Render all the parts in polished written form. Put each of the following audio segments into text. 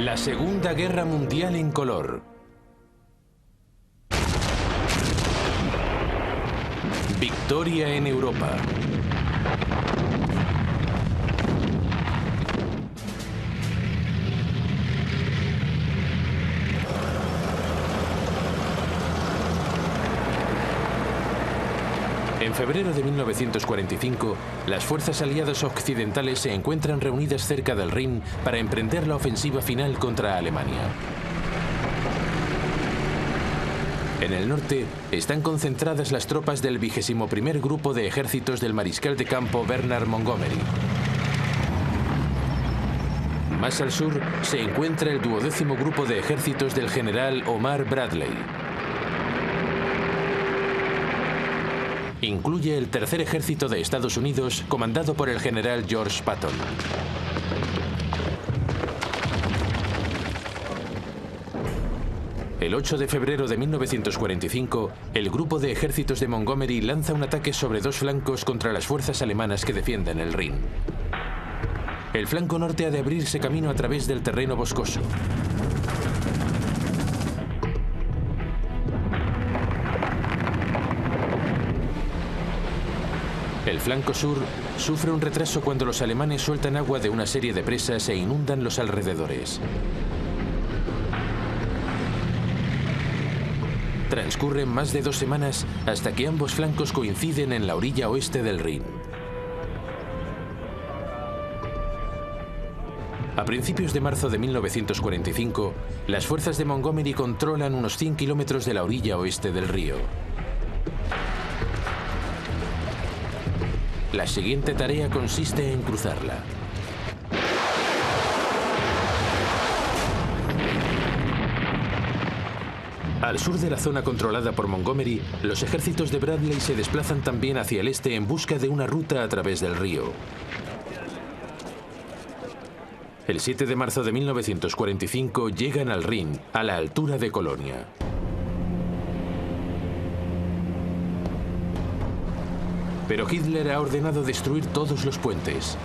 La Segunda Guerra Mundial en color. Victoria en Europa. En febrero de 1945, las fuerzas aliadas occidentales se encuentran reunidas cerca del Rin para emprender la ofensiva final contra Alemania. En el norte están concentradas las tropas del 21º Grupo de Ejércitos del mariscal de campo Bernard Montgomery. Más al sur se encuentra el 12º Grupo de Ejércitos del general Omar Bradley. Incluye el Tercer Ejército de Estados Unidos, comandado por el general George Patton. El 8 de febrero de 1945, el grupo de ejércitos de Montgomery lanza un ataque sobre dos flancos contra las fuerzas alemanas que defienden el Rin. El flanco norte ha de abrirse camino a través del terreno boscoso. El flanco sur sufre un retraso cuando los alemanes sueltan agua de una serie de presas e inundan los alrededores. Transcurren más de 2 semanas hasta que ambos flancos coinciden en la orilla oeste del Rin. A principios de marzo de 1945, las fuerzas de Montgomery controlan unos 100 kilómetros de la orilla oeste del río. La siguiente tarea consiste en cruzarla. Al sur de la zona controlada por Montgomery, los ejércitos de Bradley se desplazan también hacia el este en busca de una ruta a través del río. El 7 de marzo de 1945 llegan al Rin, a la altura de Colonia. Pero Hitler ha ordenado destruir todos los puentes.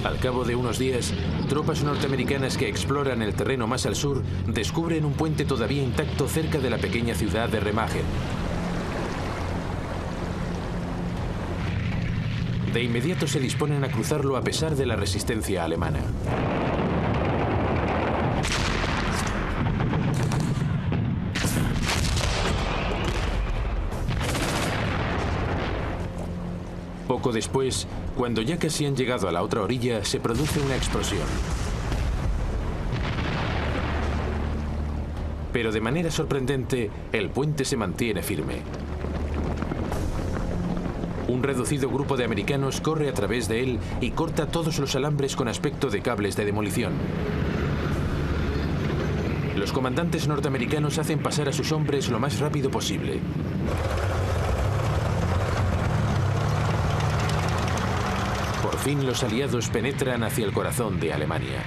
Al cabo de unos días, tropas norteamericanas que exploran el terreno más al sur descubren un puente todavía intacto cerca de la pequeña ciudad de Remagen. De inmediato se disponen a cruzarlo a pesar de la resistencia alemana. Poco después, cuando ya casi han llegado a la otra orilla, se produce una explosión. Pero de manera sorprendente, el puente se mantiene firme. Un reducido grupo de americanos corre a través de él y corta todos los alambres con aspecto de cables de demolición. Los comandantes norteamericanos hacen pasar a sus hombres lo más rápido posible. Por fin los aliados penetran hacia el corazón de Alemania.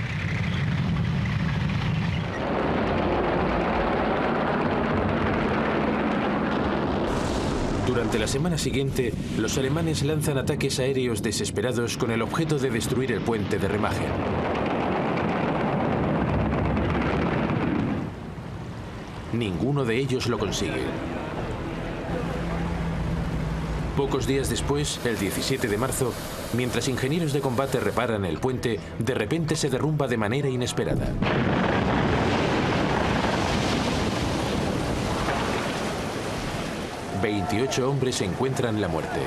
Durante la semana siguiente, los alemanes lanzan ataques aéreos desesperados con el objeto de destruir el puente de Remagen. Ninguno de ellos lo consigue. Pocos días después, el 17 de marzo, mientras ingenieros de combate reparan el puente, de repente se derrumba de manera inesperada. ...28 hombres encuentran la muerte.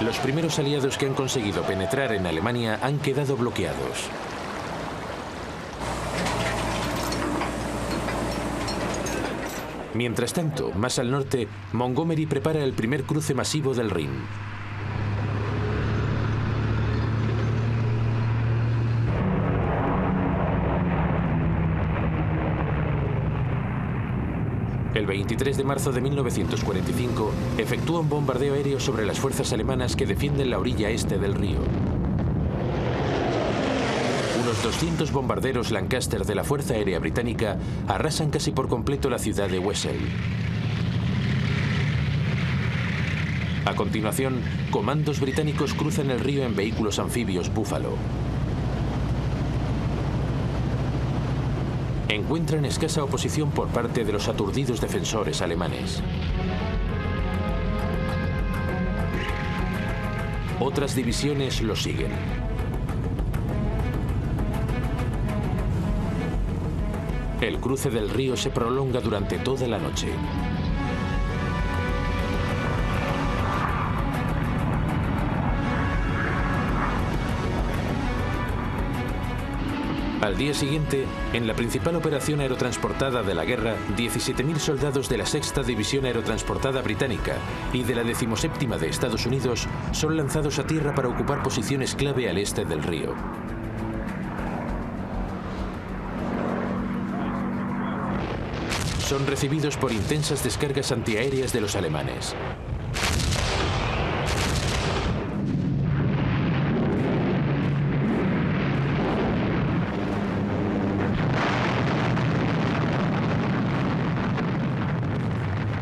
Los primeros aliados que han conseguido penetrar en Alemania han quedado bloqueados. Mientras tanto, más al norte, Montgomery prepara el primer cruce masivo del Rin. El 23 de marzo de 1945, efectúa un bombardeo aéreo sobre las fuerzas alemanas que defienden la orilla este del río. Unos 200 bombarderos Lancaster de la Fuerza Aérea Británica arrasan casi por completo la ciudad de Wesel. A continuación, comandos británicos cruzan el río en vehículos anfibios Búfalo. Encuentran escasa oposición por parte de los aturdidos defensores alemanes. Otras divisiones los siguen. El cruce del río se prolonga durante toda la noche. Al día siguiente, en la principal operación aerotransportada de la guerra, 17.000 soldados de la 6ª División Aerotransportada Británica y de la 17ª de Estados Unidos son lanzados a tierra para ocupar posiciones clave al este del río. Son recibidos por intensas descargas antiaéreas de los alemanes.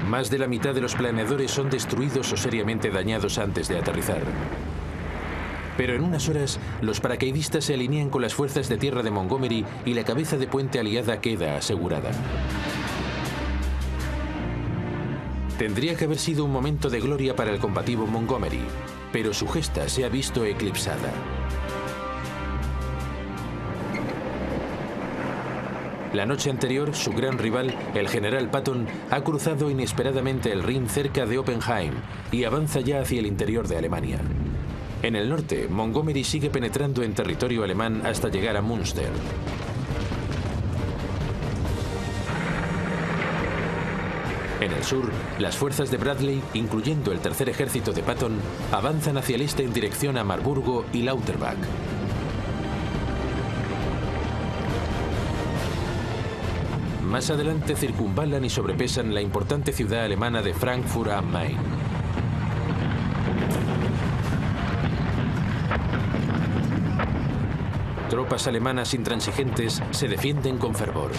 Más de la mitad de los planeadores son destruidos o seriamente dañados antes de aterrizar. Pero en unas horas, los paracaidistas se alinean con las fuerzas de tierra de Montgomery y la cabeza de puente aliada queda asegurada. Tendría que haber sido un momento de gloria para el combativo Montgomery, pero su gesta se ha visto eclipsada. La noche anterior, su gran rival, el general Patton, ha cruzado inesperadamente el Rin cerca de Oppenheim y avanza ya hacia el interior de Alemania. En el norte, Montgomery sigue penetrando en territorio alemán hasta llegar a Münster. En el sur, las fuerzas de Bradley, incluyendo el tercer ejército de Patton, avanzan hacia el este en dirección a Marburgo y Lauterbach. Más adelante circunvalan y sobrepesan la importante ciudad alemana de Frankfurt am Main. Tropas alemanas intransigentes se defienden con fervor.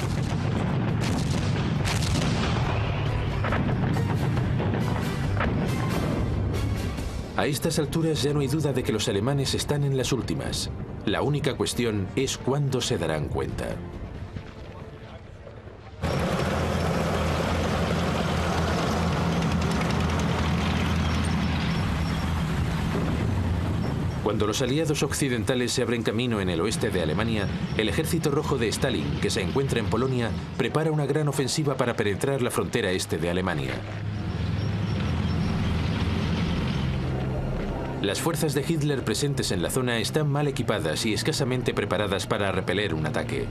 A estas alturas ya no hay duda de que los alemanes están en las últimas. La única cuestión es cuándo se darán cuenta. Cuando los aliados occidentales se abren camino en el oeste de Alemania, el Ejército Rojo de Stalin, que se encuentra en Polonia, prepara una gran ofensiva para penetrar la frontera este de Alemania. Las fuerzas de Hitler presentes en la zona están mal equipadas y escasamente preparadas para repeler un ataque.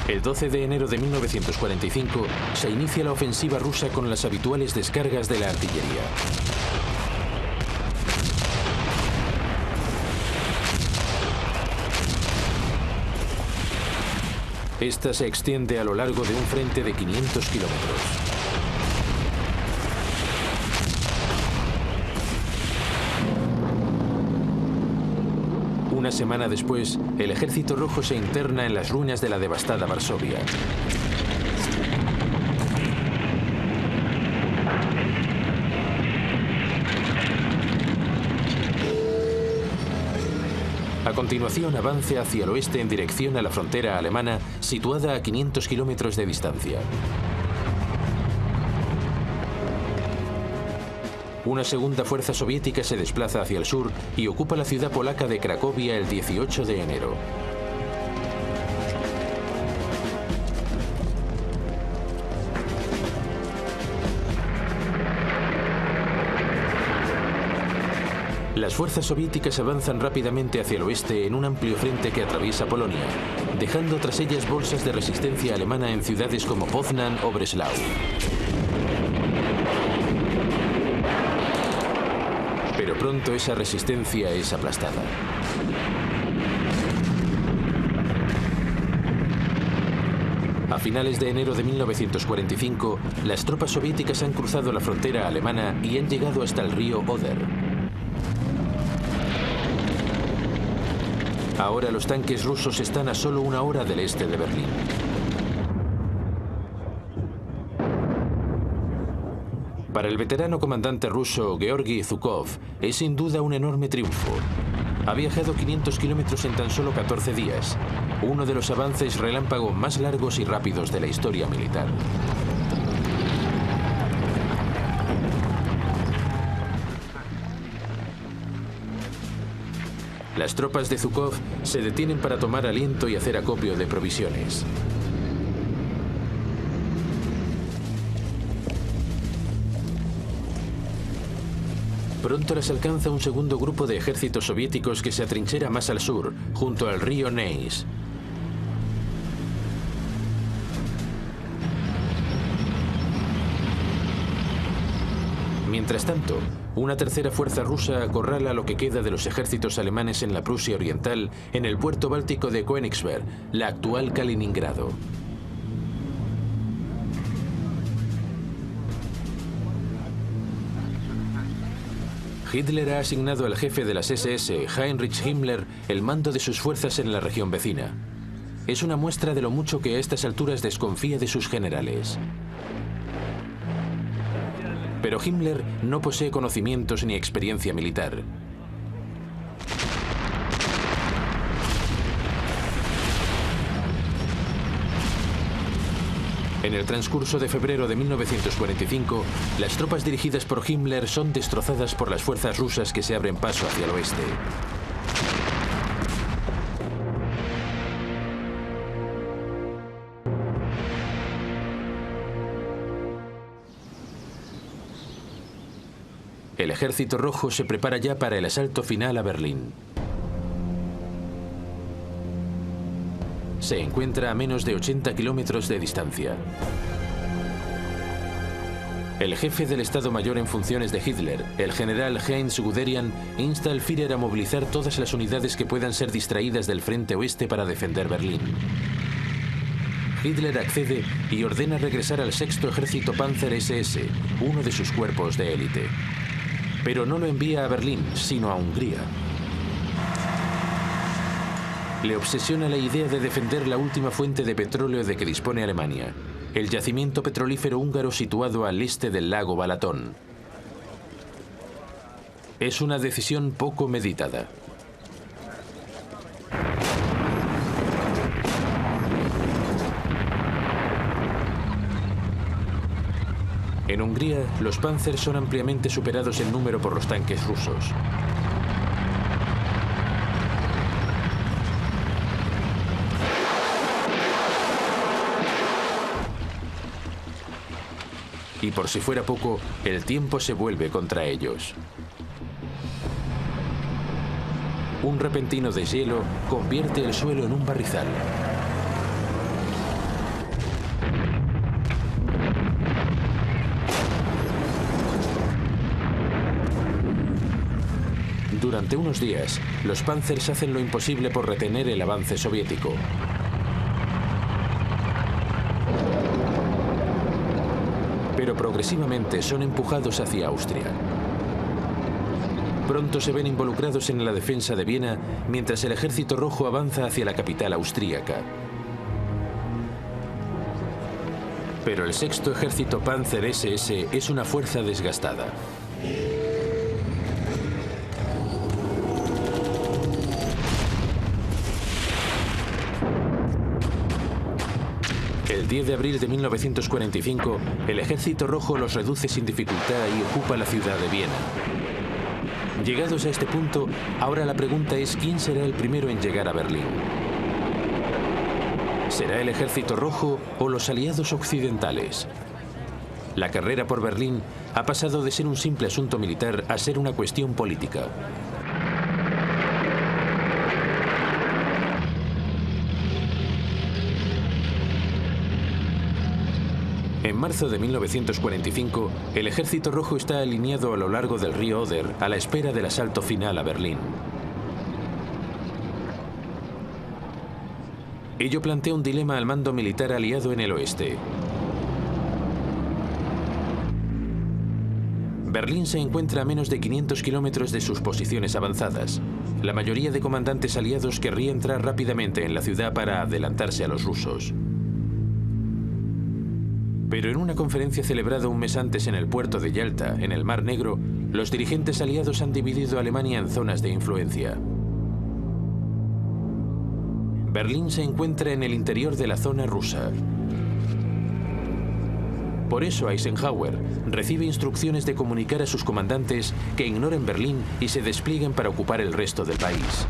El 12 de enero de 1945 se inicia la ofensiva rusa con las habituales descargas de la artillería. Esta se extiende a lo largo de un frente de 500 kilómetros. Una semana después, el Ejército Rojo se interna en las ruinas de la devastada Varsovia. A continuación, avance hacia el oeste en dirección a la frontera alemana, situada a 500 kilómetros de distancia. Una segunda fuerza soviética se desplaza hacia el sur y ocupa la ciudad polaca de Cracovia el 18 de enero. Las fuerzas soviéticas avanzan rápidamente hacia el oeste en un amplio frente que atraviesa Polonia, dejando tras ellas bolsas de resistencia alemana en ciudades como Poznan o Breslau. Pero pronto esa resistencia es aplastada. A finales de enero de 1945, las tropas soviéticas han cruzado la frontera alemana y han llegado hasta el río Oder. Ahora los tanques rusos están a solo una hora del este de Berlín. Para el veterano comandante ruso Georgi Zhukov es sin duda un enorme triunfo. Ha viajado 500 kilómetros en tan solo 14 días, uno de los avances relámpago más largos y rápidos de la historia militar. Las tropas de Zhukov se detienen para tomar aliento y hacer acopio de provisiones. Pronto las alcanza un segundo grupo de ejércitos soviéticos que se atrinchera más al sur, junto al río Neis. Mientras tanto, una tercera fuerza rusa acorrala lo que queda de los ejércitos alemanes en la Prusia Oriental, en el puerto báltico de Königsberg, la actual Kaliningrado. Hitler ha asignado al jefe de las SS, Heinrich Himmler, el mando de sus fuerzas en la región vecina. Es una muestra de lo mucho que a estas alturas desconfía de sus generales. Pero Himmler no posee conocimientos ni experiencia militar. En el transcurso de febrero de 1945, las tropas dirigidas por Himmler son destrozadas por las fuerzas rusas que se abren paso hacia el oeste. El Ejército Rojo se prepara ya para el asalto final a Berlín. Se encuentra a menos de 80 kilómetros de distancia. El jefe del Estado Mayor en funciones de Hitler, el general Heinz Guderian, insta al Führer a movilizar todas las unidades que puedan ser distraídas del frente oeste para defender Berlín. Hitler accede y ordena regresar al 6º Ejército Panzer SS, uno de sus cuerpos de élite. Pero no lo envía a Berlín, sino a Hungría. Le obsesiona la idea de defender la última fuente de petróleo de que dispone Alemania, el yacimiento petrolífero húngaro situado al este del lago Balatón. Es una decisión poco meditada. En Hungría, los Panzer son ampliamente superados en número por los tanques rusos. Y por si fuera poco, el tiempo se vuelve contra ellos. Un repentino deshielo convierte el suelo en un barrizal. Durante unos días, los Panzers hacen lo imposible por retener el avance soviético. Pero progresivamente son empujados hacia Austria. Pronto se ven involucrados en la defensa de Viena, mientras el Ejército Rojo avanza hacia la capital austríaca. Pero el 6º Ejército Panzer SS es una fuerza desgastada. El 10 de abril de 1945, el Ejército Rojo los reduce sin dificultad y ocupa la ciudad de Viena. Llegados a este punto, ahora la pregunta es ¿quién será el primero en llegar a Berlín? ¿Será el Ejército Rojo o los aliados occidentales? La carrera por Berlín ha pasado de ser un simple asunto militar a ser una cuestión política. En marzo de 1945, el Ejército Rojo está alineado a lo largo del río Oder a la espera del asalto final a Berlín. Ello plantea un dilema al mando militar aliado en el oeste. Berlín se encuentra a menos de 500 kilómetros de sus posiciones avanzadas. La mayoría de comandantes aliados querría entrar rápidamente en la ciudad para adelantarse a los rusos. Pero en una conferencia celebrada un mes antes en el puerto de Yalta, en el Mar Negro, los dirigentes aliados han dividido a Alemania en zonas de influencia. Berlín se encuentra en el interior de la zona rusa. Por eso Eisenhower recibe instrucciones de comunicar a sus comandantes que ignoren Berlín y se desplieguen para ocupar el resto del país.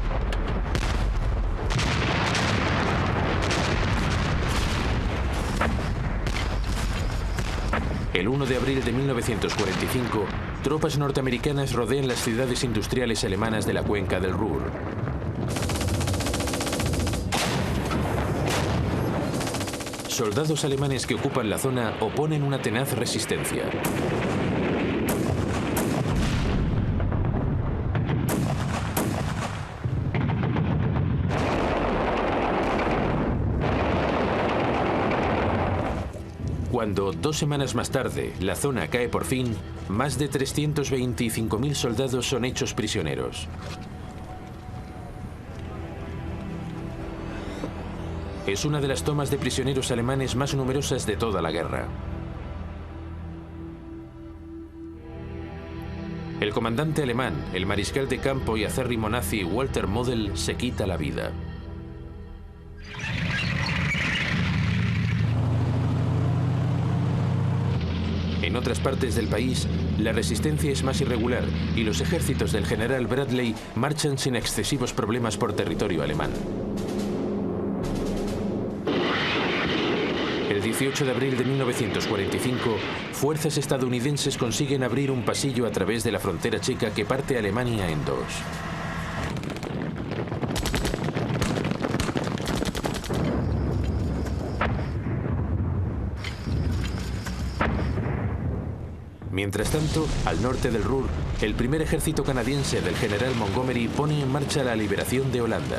El 1 de abril de 1945, tropas norteamericanas rodean las ciudades industriales alemanas de la cuenca del Ruhr. Soldados alemanes que ocupan la zona oponen una tenaz resistencia. Cuando, 2 semanas más tarde, la zona cae por fin, más de 325.000 soldados son hechos prisioneros. Es una de las tomas de prisioneros alemanes más numerosas de toda la guerra. El comandante alemán, el mariscal de campo y acérrimo nazi Walter Model, se quita la vida. En otras partes del país, la resistencia es más irregular y los ejércitos del general Bradley marchan sin excesivos problemas por territorio alemán. El 18 de abril de 1945, fuerzas estadounidenses consiguen abrir un pasillo a través de la frontera checa que parte a Alemania en dos. Mientras tanto, al norte del Ruhr, el primer ejército canadiense del general Montgomery pone en marcha la liberación de Holanda.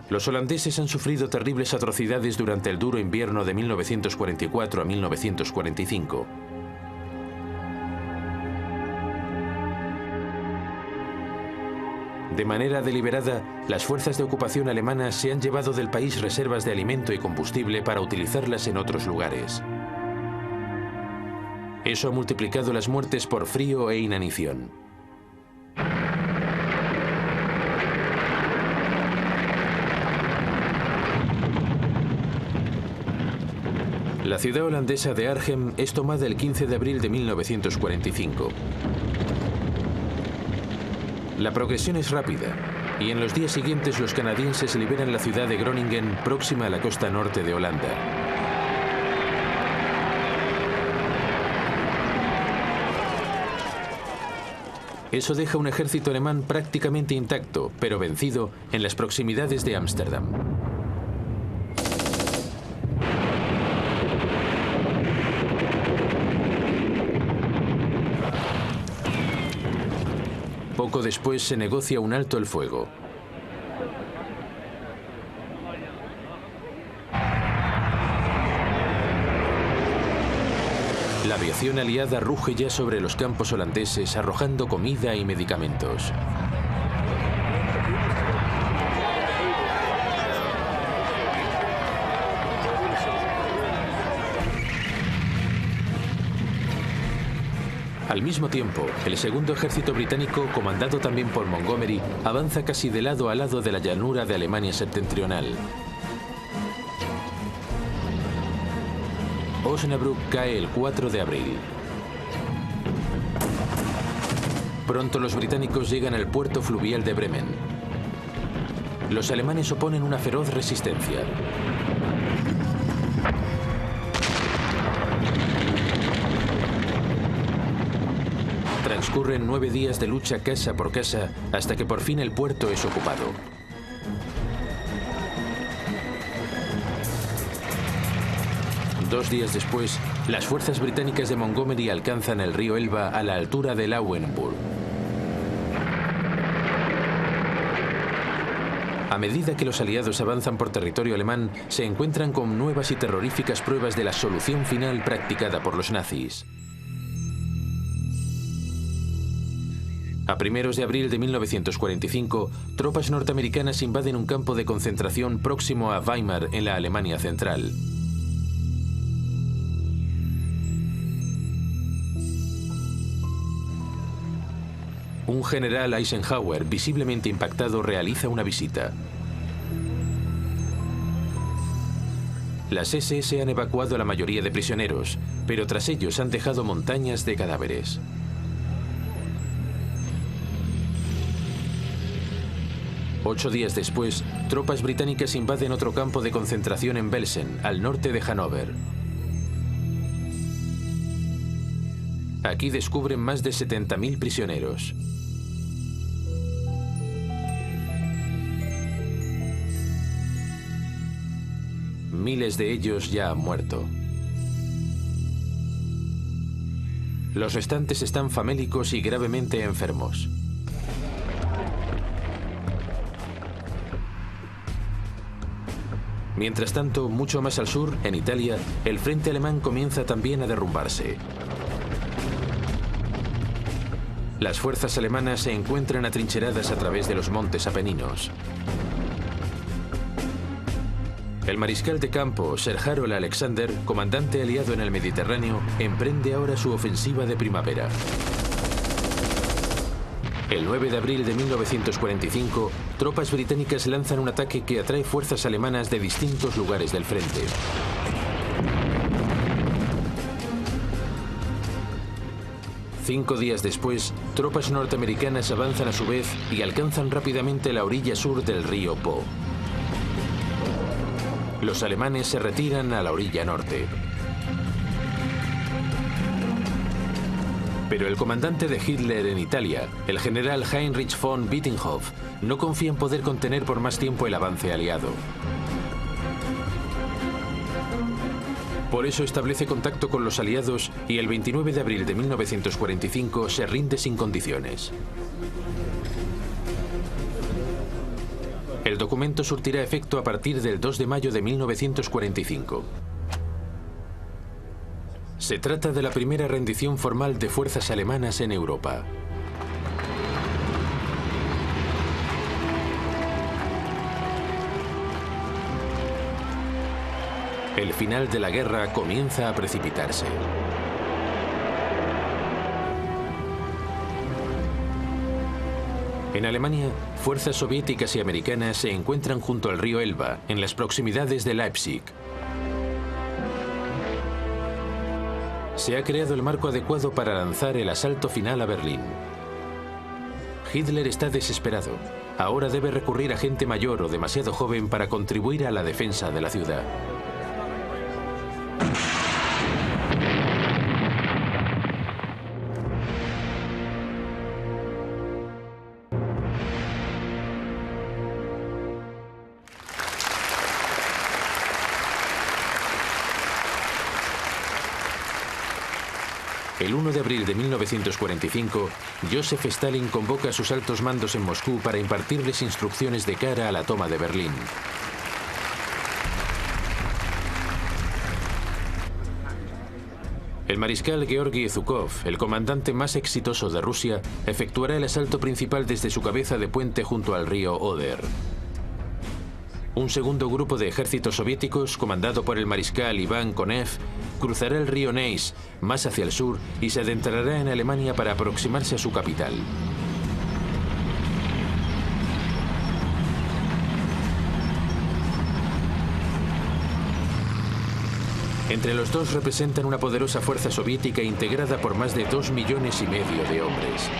Los holandeses han sufrido terribles atrocidades durante el duro invierno de 1944 a 1945. De manera deliberada, las fuerzas de ocupación alemanas se han llevado del país reservas de alimento y combustible para utilizarlas en otros lugares. Eso ha multiplicado las muertes por frío e inanición. La ciudad holandesa de Arnhem es tomada el 15 de abril de 1945. La progresión es rápida, y en los días siguientes los canadienses liberan la ciudad de Groningen, próxima a la costa norte de Holanda. Eso deja un ejército alemán prácticamente intacto, pero vencido, en las proximidades de Ámsterdam. Poco después se negocia un alto el fuego. La aviación aliada ruge ya sobre los campos holandeses, arrojando comida y medicamentos. Al mismo tiempo, el segundo ejército británico, comandado también por Montgomery, avanza casi de lado a lado de la llanura de Alemania septentrional. Osnabrück cae el 4 de abril. Pronto los británicos llegan al puerto fluvial de Bremen. Los alemanes oponen una feroz resistencia. Transcurren 9 días de lucha casa por casa hasta que por fin el puerto es ocupado. Dos días después, las fuerzas británicas de Montgomery alcanzan el río Elba a la altura de Lauenburg. A medida que los aliados avanzan por territorio alemán, se encuentran con nuevas y terroríficas pruebas de la solución final practicada por los nazis. A primeros de abril de 1945, tropas norteamericanas invaden un campo de concentración próximo a Weimar, en la Alemania central. Un general Eisenhower, visiblemente impactado, realiza una visita. Las SS han evacuado a la mayoría de prisioneros, pero tras ellos han dejado montañas de cadáveres. Ocho días después, tropas británicas invaden otro campo de concentración en Belsen, al norte de Hannover. Aquí descubren más de 70.000 prisioneros. Miles de ellos ya han muerto. Los restantes están famélicos y gravemente enfermos. Mientras tanto, mucho más al sur, en Italia, el frente alemán comienza también a derrumbarse. Las fuerzas alemanas se encuentran atrincheradas a través de los montes Apeninos. El mariscal de campo, Sir Harold Alexander, comandante aliado en el Mediterráneo, emprende ahora su ofensiva de primavera. El 9 de abril de 1945, tropas británicas lanzan un ataque que atrae fuerzas alemanas de distintos lugares del frente. Cinco días después, tropas norteamericanas avanzan a su vez y alcanzan rápidamente la orilla sur del río Po. Los alemanes se retiran a la orilla norte. Pero el comandante de Hitler en Italia, el general Heinrich von Bittenhoff, no confía en poder contener por más tiempo el avance aliado. Por eso establece contacto con los aliados y el 29 de abril de 1945 se rinde sin condiciones. El documento surtirá efecto a partir del 2 de mayo de 1945. Se trata de la primera rendición formal de fuerzas alemanas en Europa. El final de la guerra comienza a precipitarse. En Alemania, fuerzas soviéticas y americanas se encuentran junto al río Elba, en las proximidades de Leipzig. Se ha creado el marco adecuado para lanzar el asalto final a Berlín. Hitler está desesperado. Ahora debe recurrir a gente mayor o demasiado joven para contribuir a la defensa de la ciudad. El 1 de abril de 1945, Joseph Stalin convoca a sus altos mandos en Moscú para impartirles instrucciones de cara a la toma de Berlín. El mariscal Georgi Zhukov, el comandante más exitoso de Rusia, efectuará el asalto principal desde su cabeza de puente junto al río Oder. Un segundo grupo de ejércitos soviéticos, comandado por el mariscal Iván Konev, cruzará el río Neisse, más hacia el sur, y se adentrará en Alemania para aproximarse a su capital. Entre los dos representan una poderosa fuerza soviética integrada por más de 2,5 millones de hombres.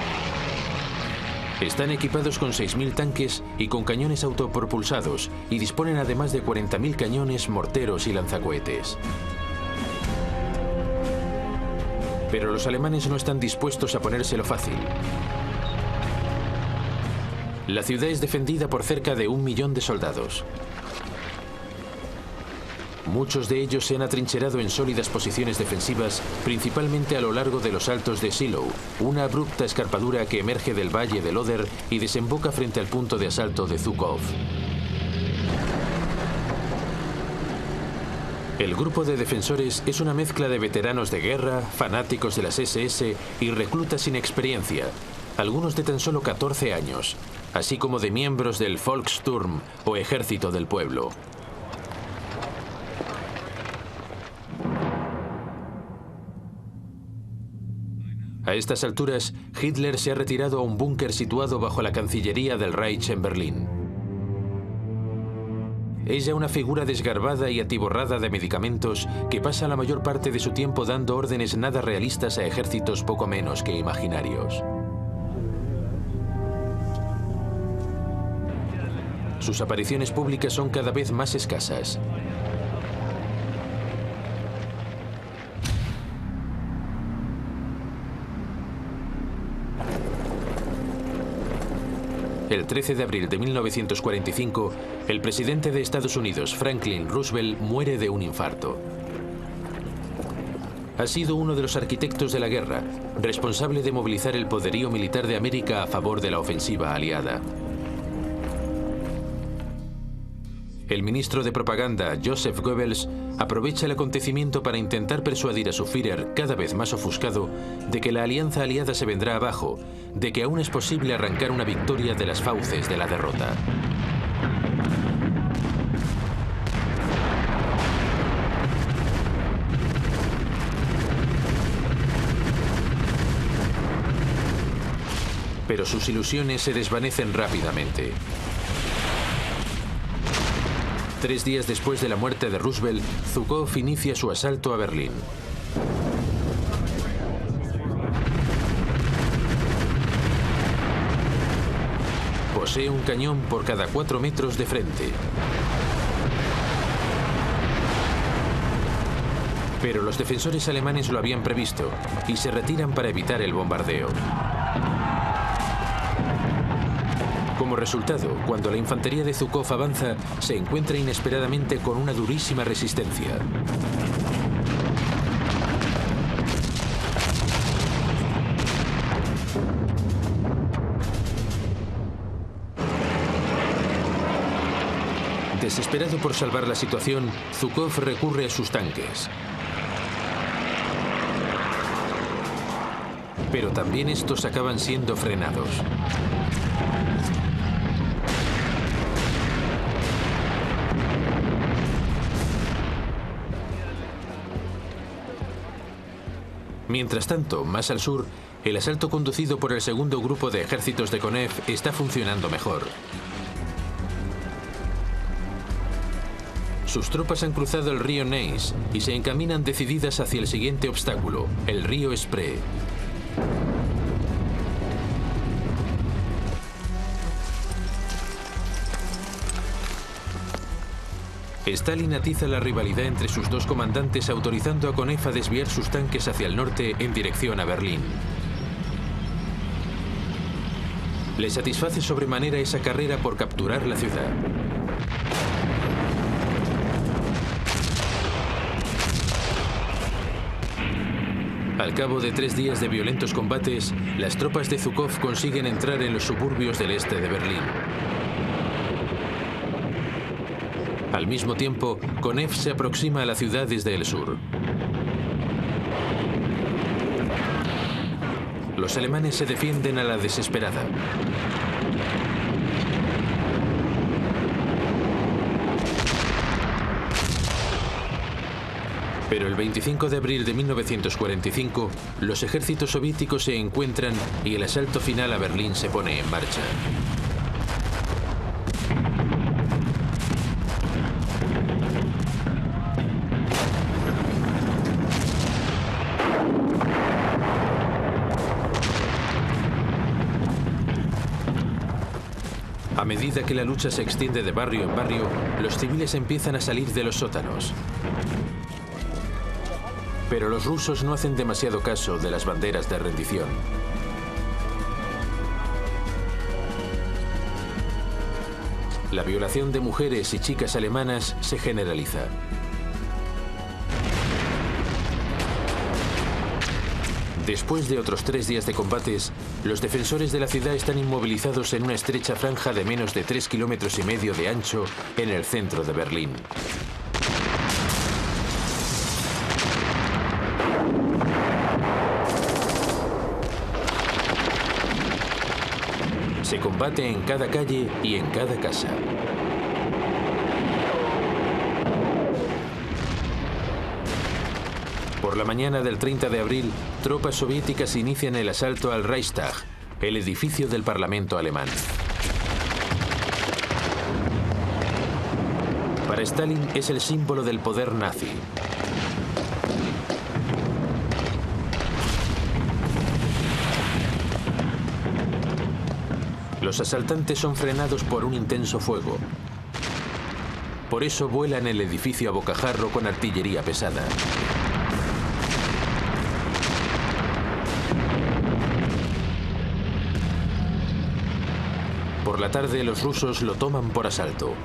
Están equipados con 6.000 tanques y con cañones autopropulsados y disponen además de 40.000 cañones, morteros y lanzacohetes. Pero los alemanes no están dispuestos a ponérselo fácil. La ciudad es defendida por cerca de 1 millón de soldados. Muchos de ellos se han atrincherado en sólidas posiciones defensivas, principalmente a lo largo de los altos de Shiloh, una abrupta escarpadura que emerge del valle del Oder y desemboca frente al punto de asalto de Zhukov. El grupo de defensores es una mezcla de veteranos de guerra, fanáticos de las SS y reclutas sin experiencia, algunos de tan solo 14 años, así como de miembros del Volkssturm o Ejército del Pueblo. A estas alturas, Hitler se ha retirado a un búnker situado bajo la Cancillería del Reich en Berlín. Es ya una figura desgarbada y atiborrada de medicamentos que pasa la mayor parte de su tiempo dando órdenes nada realistas a ejércitos poco menos que imaginarios. Sus apariciones públicas son cada vez más escasas. El 13 de abril de 1945, el presidente de Estados Unidos, Franklin Roosevelt, muere de un infarto. Ha sido uno de los arquitectos de la guerra, responsable de movilizar el poderío militar de América a favor de la ofensiva aliada. El ministro de propaganda, Joseph Goebbels, aprovecha el acontecimiento para intentar persuadir a su Führer, cada vez más ofuscado, de que la alianza aliada se vendrá abajo, de que aún es posible arrancar una victoria de las fauces de la derrota. Pero sus ilusiones se desvanecen rápidamente. 3 días después de la muerte de Roosevelt, Zhukov inicia su asalto a Berlín. Posee un cañón por cada 4 metros de frente. Pero los defensores alemanes lo habían previsto y se retiran para evitar el bombardeo. Como resultado, cuando la infantería de Zhukov avanza, se encuentra inesperadamente con una durísima resistencia. Desesperado por salvar la situación, Zhukov recurre a sus tanques. Pero también estos acaban siendo frenados. Mientras tanto, más al sur, el asalto conducido por el segundo grupo de ejércitos de Konev está funcionando mejor. Sus tropas han cruzado el río Neisse y se encaminan decididas hacia el siguiente obstáculo, el río Spree. Stalin atiza la rivalidad entre sus dos comandantes, autorizando a Konev a desviar sus tanques hacia el norte en dirección a Berlín. Le satisface sobremanera esa carrera por capturar la ciudad. Al cabo de 3 días de violentos combates, las tropas de Zhukov consiguen entrar en los suburbios del este de Berlín. Al mismo tiempo, Konev se aproxima a la ciudad desde el sur. Los alemanes se defienden a la desesperada. Pero el 25 de abril de 1945, los ejércitos soviéticos se encuentran y el asalto final a Berlín se pone en marcha. A medida que la lucha se extiende de barrio en barrio, los civiles empiezan a salir de los sótanos. Pero los rusos no hacen demasiado caso de las banderas de rendición. La violación de mujeres y chicas alemanas se generaliza. Después de otros 3 días de combates, los defensores de la ciudad están inmovilizados en una estrecha franja de menos de 3,5 kilómetros de ancho en el centro de Berlín. Se combate en cada calle y en cada casa. Por la mañana del 30 de abril, tropas soviéticas inician el asalto al Reichstag, el edificio del Parlamento alemán. Para Stalin es el símbolo del poder nazi. Los asaltantes son frenados por un intenso fuego. Por eso vuelan el edificio a bocajarro con artillería pesada. Por la tarde, los rusos lo toman por asalto.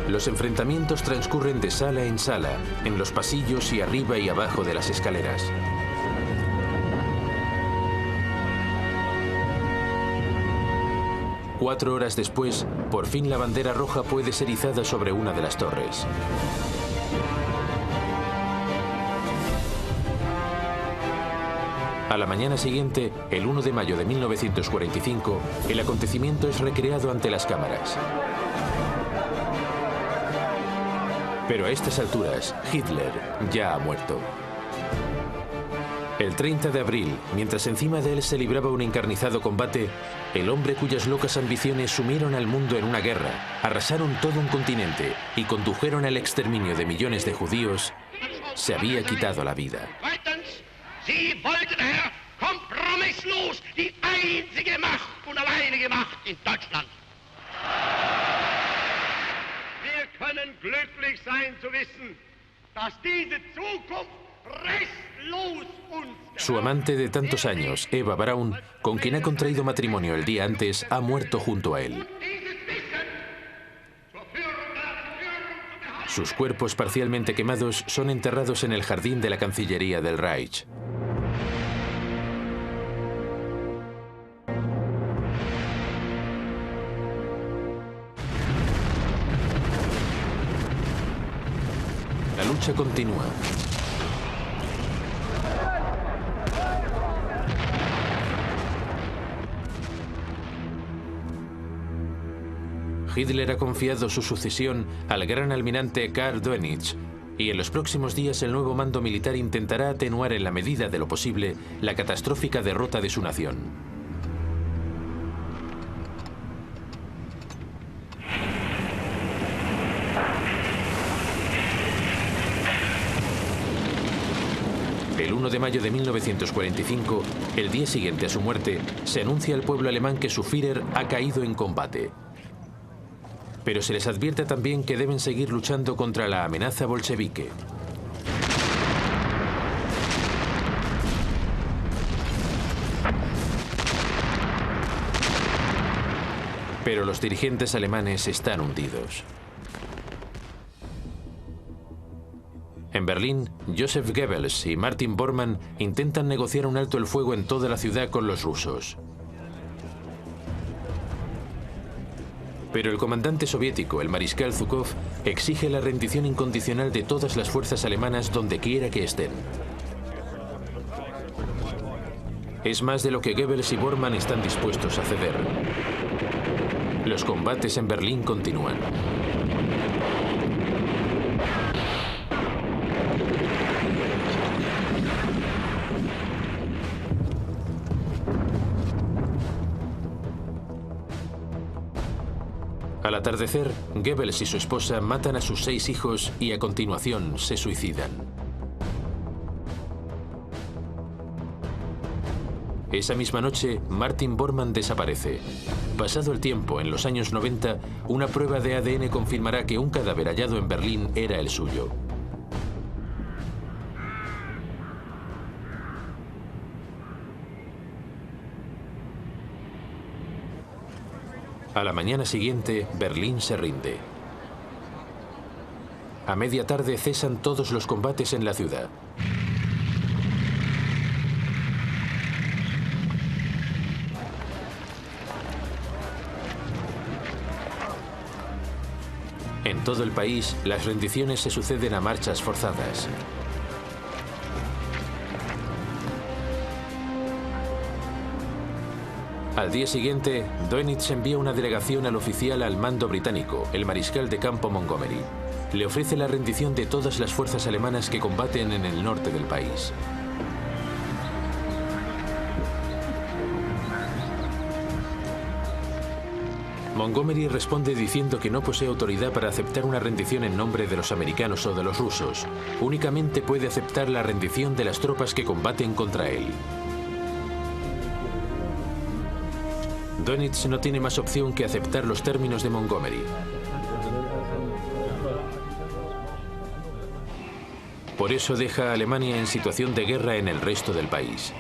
Los enfrentamientos transcurren de sala en sala, en los pasillos y arriba y abajo de las escaleras. Cuatro horas después, por fin la bandera roja puede ser izada sobre una de las torres. A la mañana siguiente, el 1 de mayo de 1945, el acontecimiento es recreado ante las cámaras. Pero a estas alturas, Hitler ya ha muerto. El 30 de abril, mientras encima de él se libraba un encarnizado combate, el hombre cuyas locas ambiciones sumieron al mundo en una guerra, arrasaron todo un continente y condujeron al exterminio de millones de judíos, se había quitado la vida. Sie wollten, Herr, kompromisslos die einzige Macht und alleinige Macht in Deutschland. Wir können glücklich sein zu wissen, dass diese Zukunft restlos uns... Su amante de tantos años, Eva Braun, con quien ha contraído matrimonio el día antes, ha muerto junto a él. Sus cuerpos parcialmente quemados son enterrados en el jardín de la Cancillería del Reich. La lucha continúa. Hitler ha confiado su sucesión al gran almirante Karl Dönitz, y en los próximos días el nuevo mando militar intentará atenuar en la medida de lo posible la catastrófica derrota de su nación. El 1 de mayo de 1945, el día siguiente a su muerte, se anuncia al pueblo alemán que su Führer ha caído en combate. Pero se les advierte también que deben seguir luchando contra la amenaza bolchevique. Pero los dirigentes alemanes están hundidos. En Berlín, Joseph Goebbels y Martin Bormann intentan negociar un alto el fuego en toda la ciudad con los rusos. Pero el comandante soviético, el mariscal Zhukov, exige la rendición incondicional de todas las fuerzas alemanas donde quiera que estén. Es más de lo que Goebbels y Bormann están dispuestos a ceder. Los combates en Berlín continúan. Al atardecer, Goebbels y su esposa matan a sus 6 hijos y a continuación se suicidan. Esa misma noche, Martin Bormann desaparece. Pasado el tiempo, en los años 90, una prueba de ADN confirmará que un cadáver hallado en Berlín era el suyo. A la mañana siguiente, Berlín se rinde. A media tarde cesan todos los combates en la ciudad. En todo el país, las rendiciones se suceden a marchas forzadas. Al día siguiente, Dönitz envía una delegación al oficial al mando británico, el mariscal de campo Montgomery. Le ofrece la rendición de todas las fuerzas alemanas que combaten en el norte del país. Montgomery responde diciendo que no posee autoridad para aceptar una rendición en nombre de los americanos o de los rusos. Únicamente puede aceptar la rendición de las tropas que combaten contra él. Dönitz no tiene más opción que aceptar los términos de Montgomery. Por eso deja a Alemania en situación de guerra en el resto del país.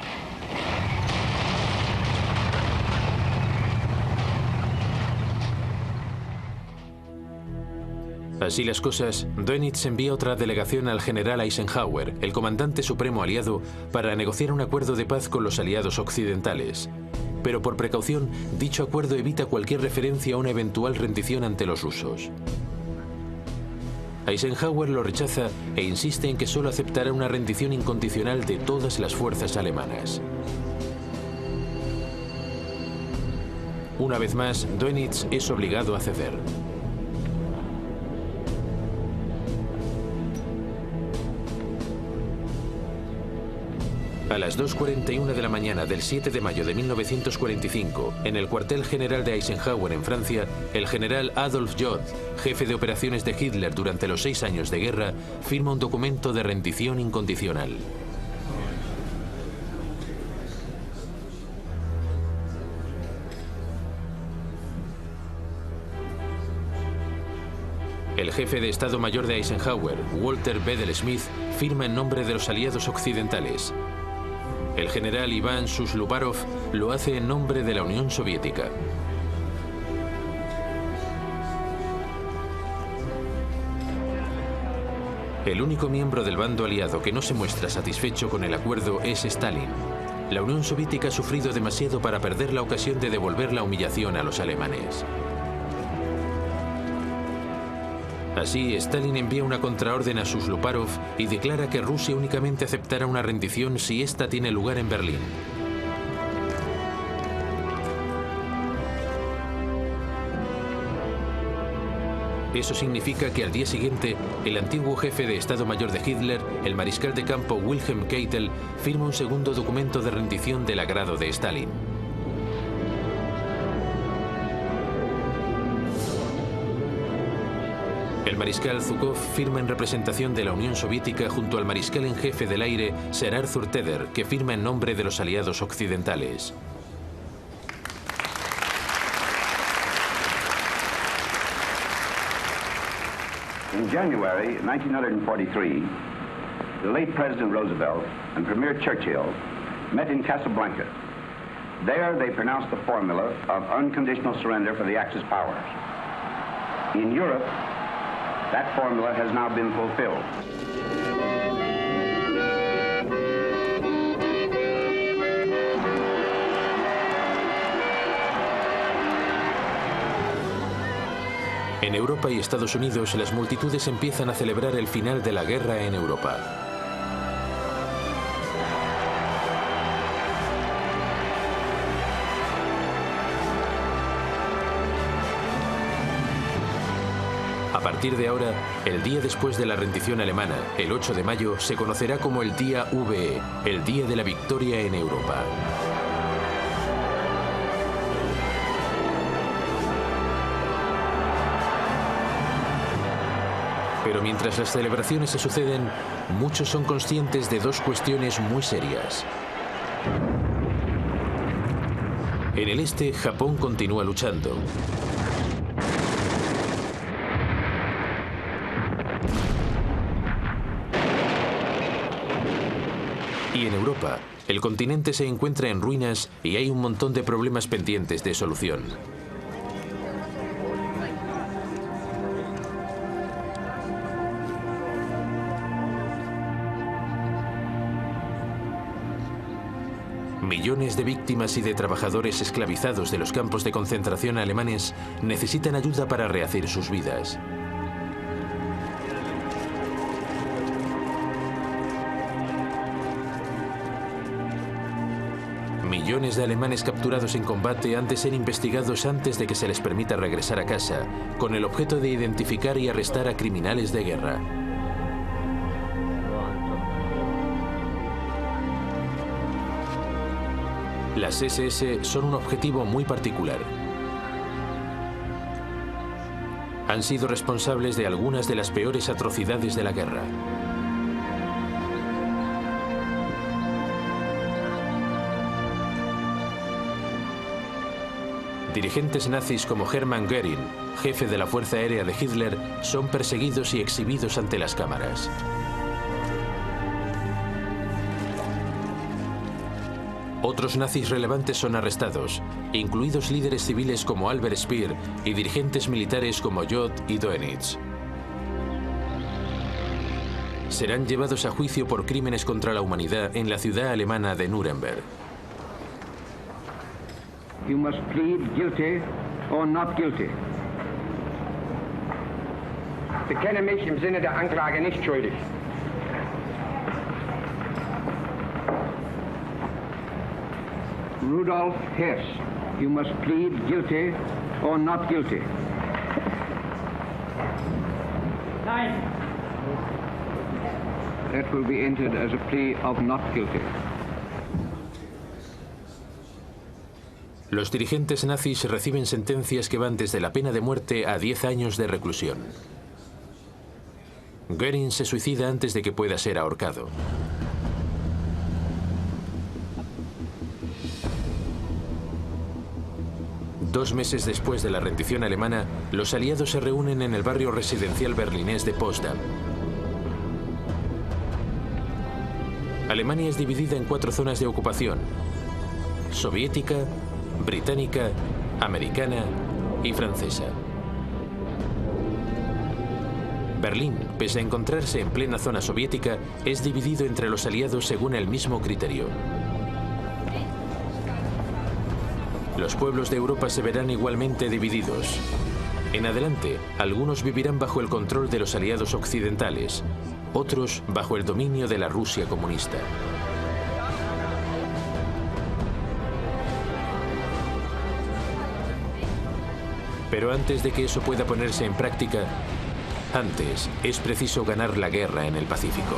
Así las cosas, Dönitz envía otra delegación al general Eisenhower, el comandante supremo aliado, para negociar un acuerdo de paz con los aliados occidentales. Pero por precaución, dicho acuerdo evita cualquier referencia a una eventual rendición ante los rusos. Eisenhower lo rechaza e insiste en que solo aceptará una rendición incondicional de todas las fuerzas alemanas. Una vez más, Dönitz es obligado a ceder. A las 2:41 de la mañana del 7 de mayo de 1945, en el cuartel general de Eisenhower en Francia, el general Adolf Jod, jefe de operaciones de Hitler durante los 6 años de guerra, firma un documento de rendición incondicional. El jefe de Estado Mayor de Eisenhower, Walter Bedell Smith, firma en nombre de los aliados occidentales. El general Iván Suslubarov lo hace en nombre de la Unión Soviética. El único miembro del bando aliado que no se muestra satisfecho con el acuerdo es Stalin. La Unión Soviética ha sufrido demasiado para perder la ocasión de devolver la humillación a los alemanes. Así, Stalin envía una contraorden a Suslubarov y declara que Rusia únicamente aceptará una rendición si ésta tiene lugar en Berlín. Eso significa que al día siguiente, el antiguo jefe de Estado Mayor de Hitler, el mariscal de campo Wilhelm Keitel, firma un segundo documento de rendición del agrado de Stalin. El mariscal Zhukov firma en representación de la Unión Soviética junto al mariscal en jefe del aire, Sir Arthur Tedder, que firma en nombre de los aliados occidentales. In January 1943, the late President Roosevelt and Premier Churchill met in Casablanca. There they pronounced the formula of unconditional surrender for the Axis powers. In Europe, that formula has now been fulfilled. En Europa y Estados Unidos, las multitudes empiezan a celebrar el final de la guerra en Europa. A partir de ahora, el día después de la rendición alemana, el 8 de mayo, se conocerá como el Día VE, el Día de la Victoria en Europa. Pero mientras las celebraciones se suceden, muchos son conscientes de dos cuestiones muy serias. En el este, Japón continúa luchando. Y en Europa, el continente se encuentra en ruinas y hay un montón de problemas pendientes de solución. Millones de víctimas y de trabajadores esclavizados de los campos de concentración alemanes necesitan ayuda para rehacer sus vidas. Millones de alemanes capturados en combate han de ser investigados antes de que se les permita regresar a casa, con el objeto de identificar y arrestar a criminales de guerra. Las SS son un objetivo muy particular. Han sido responsables de algunas de las peores atrocidades de la guerra. Dirigentes nazis como Hermann Göring, jefe de la Fuerza Aérea de Hitler, son perseguidos y exhibidos ante las cámaras. Otros nazis relevantes son arrestados, incluidos líderes civiles como Albert Speer y dirigentes militares como Jodt y Dönitz. Serán llevados a juicio por crímenes contra la humanidad en la ciudad alemana de Nuremberg. You must plead guilty or not guilty. Bekenne mich im Sinne der Anklage nicht schuldig. Rudolf Hess, you must plead guilty or not guilty. Nein. That will be entered as a plea of not guilty. Los dirigentes nazis reciben sentencias que van desde la pena de muerte a 10 años de reclusión. Göring se suicida antes de que pueda ser ahorcado. Dos meses después de la rendición alemana, los aliados se reúnen en el barrio residencial berlinés de Potsdam. Alemania es dividida en 4 zonas de ocupación: soviética, británica, americana y francesa. Berlín, pese a encontrarse en plena zona soviética, es dividido entre los aliados según el mismo criterio. Los pueblos de Europa se verán igualmente divididos. En adelante, algunos vivirán bajo el control de los aliados occidentales, otros bajo el dominio de la Rusia comunista. Pero antes de que eso pueda ponerse en práctica, antes es preciso ganar la guerra en el Pacífico.